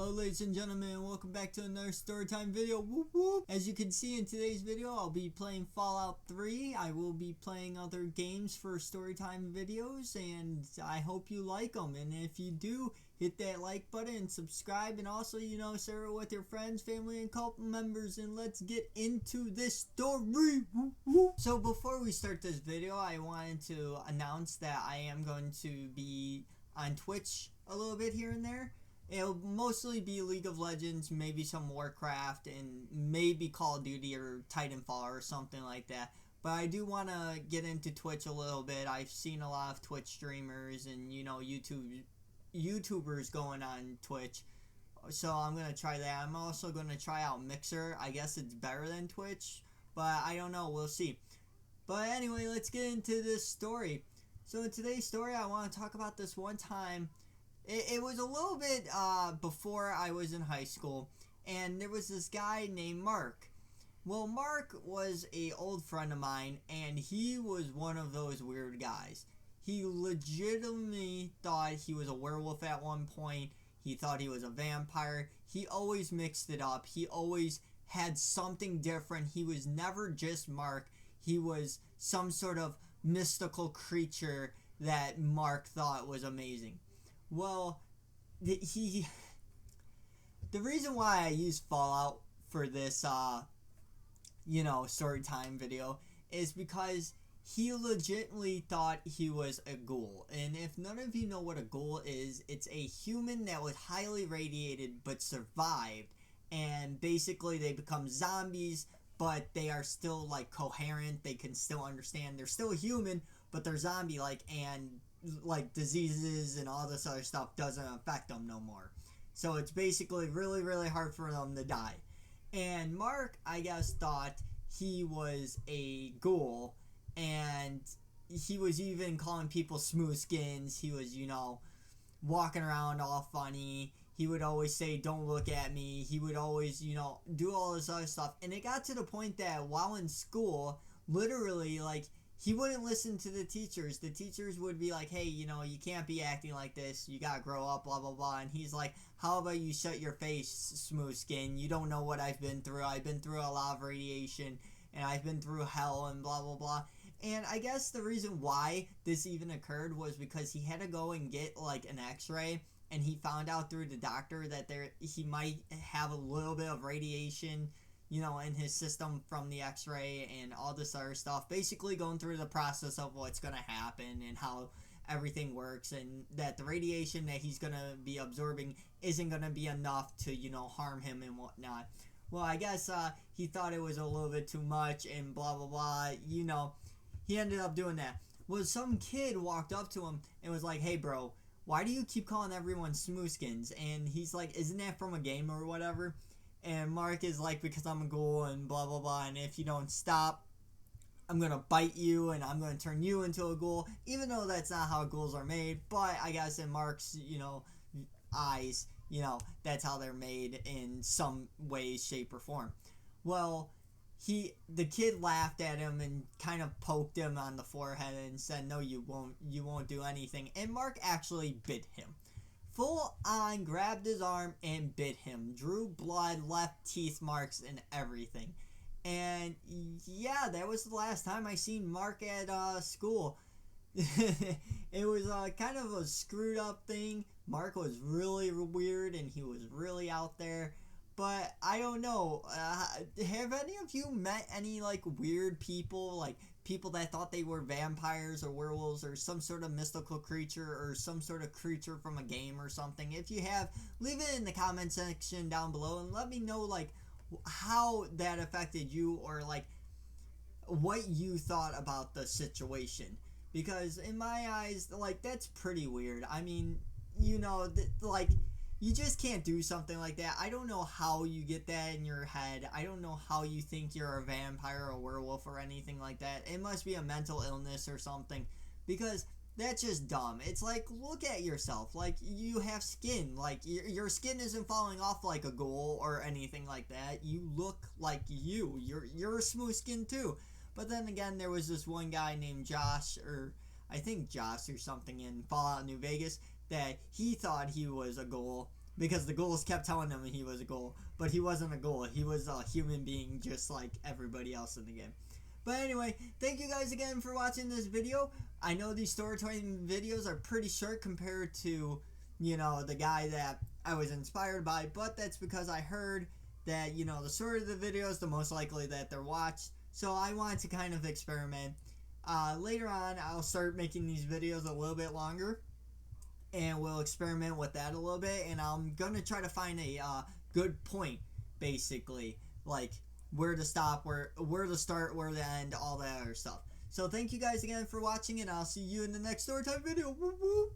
Hello ladies and gentlemen, welcome back to another storytime video. Whoop whoop. As you can see in today's video, I'll be playing Fallout 3. I will be playing other games for storytime videos, and I hope you like them. And if you do, hit that like button and subscribe, and also, share it with your friends, family, and cult members. And let's get into this story. Whoop whoop. So before we start this video, I wanted to announce that I am going to be on Twitch a little bit here and there. It'll mostly be League of Legends, maybe some Warcraft, and maybe Call of Duty or Titanfall or something like that. But I do want to get into Twitch a little bit. I've seen a lot of Twitch streamers and, YouTubers going on Twitch. So I'm going to try that. I'm also going to try out Mixer. I guess it's better than Twitch, but I don't know. We'll see. But anyway, let's get into this story. So in today's story, I want to talk about this one time. It was a little bit before I was in high school, and there was this guy named Mark. Well, Mark was an old friend of mine, and he was one of those weird guys. He legitimately thought he was a werewolf at one point. He thought he was a vampire. He always mixed it up. He always had something different. He was never just Mark. He was some sort of mystical creature that Mark thought was amazing. Well, the reason why I use Fallout for this, story time video is because he legitimately thought he was a ghoul. And if none of you know what a ghoul is, it's a human that was highly radiated but survived. And basically they become zombies, but they are still, coherent. They can still understand. They're still human, but they're zombie-like, and diseases and all this other stuff doesn't affect them no more. So it's basically really, really hard for them to die. And Mark, I guess, thought he was a ghoul, and he was even calling people smooth skins. He was, walking around all funny. He would always say, "Don't look at me." He would always, do all this other stuff. And it got to the point that while in school, literally, he wouldn't listen to the teachers. The teachers would be like, "Hey, you can't be acting like this. You gotta grow up, blah, blah, blah." And he's like, "How about you shut your face, smooth skin? You don't know what I've been through. I've been through a lot of radiation, and I've been through hell, and blah, blah, blah." And I guess the reason why this even occurred was because he had to go and get, an x-ray, and he found out through the doctor that he might have a little bit of radiation, in his system from the x-ray and all this other stuff. Basically going through the process of what's going to happen and how everything works, and that the radiation that he's going to be absorbing isn't going to be enough to, harm him and whatnot. Well, I guess he thought it was a little bit too much and blah, blah, blah. He ended up doing that. Well, some kid walked up to him and was like, "Hey, bro, why do you keep calling everyone smooth skins?" And he's like, "Isn't that from a game or whatever?" And Mark is like, "Because I'm a ghoul and blah, blah, blah. And if you don't stop, I'm going to bite you and I'm going to turn you into a ghoul." Even though that's not how ghouls are made. But I guess in Mark's, eyes, that's how they're made in some way, shape, or form. Well, the kid laughed at him and kind of poked him on the forehead and said, "No, you won't do anything." And Mark actually bit him. Full on grabbed his arm and bit him. Drew blood, left teeth marks, and everything. And yeah, that was the last time I seen Mark at school. It was kind of a screwed up thing. Mark was really weird and he was really out there. But I don't know. Have any of you met any weird people, people that thought they were vampires or werewolves or some sort of mystical creature or some sort of creature from a game or something? If you have, leave it in the comment section down below and let me know how that affected you, or what you thought about the situation. Because in my eyes, that's pretty weird. I mean, you just can't do something like that. I don't know how you get that in your head. I don't know how you think you're a vampire or a werewolf or anything like that. It must be a mental illness or something, because that's just dumb. It's look at yourself. You have skin. Your skin isn't falling off like a ghoul or anything like that. You look like you. You're a smooth skin too. But then again, there was this one guy named Josh, or I think Josh or something, in Fallout New Vegas, that he thought he was a ghoul, because the ghouls kept telling him he was a ghoul, but he wasn't a ghoul. He was a human being just like everybody else in the game. But anyway, thank you guys again for watching this video. I know these storytelling videos are pretty short compared to, you know, the guy that I was inspired by, but that's because I heard that, you know, the shorter the videos, the most likely that they're watched. So I wanted to kind of experiment. Later on, I'll start making these videos a little bit longer, and we'll experiment with that a little bit, and I'm gonna try to find a good point, basically, like where to stop, where to start, where to end, all that other stuff. So thank you guys again for watching, and I'll see you in the next story time video. Woo woo!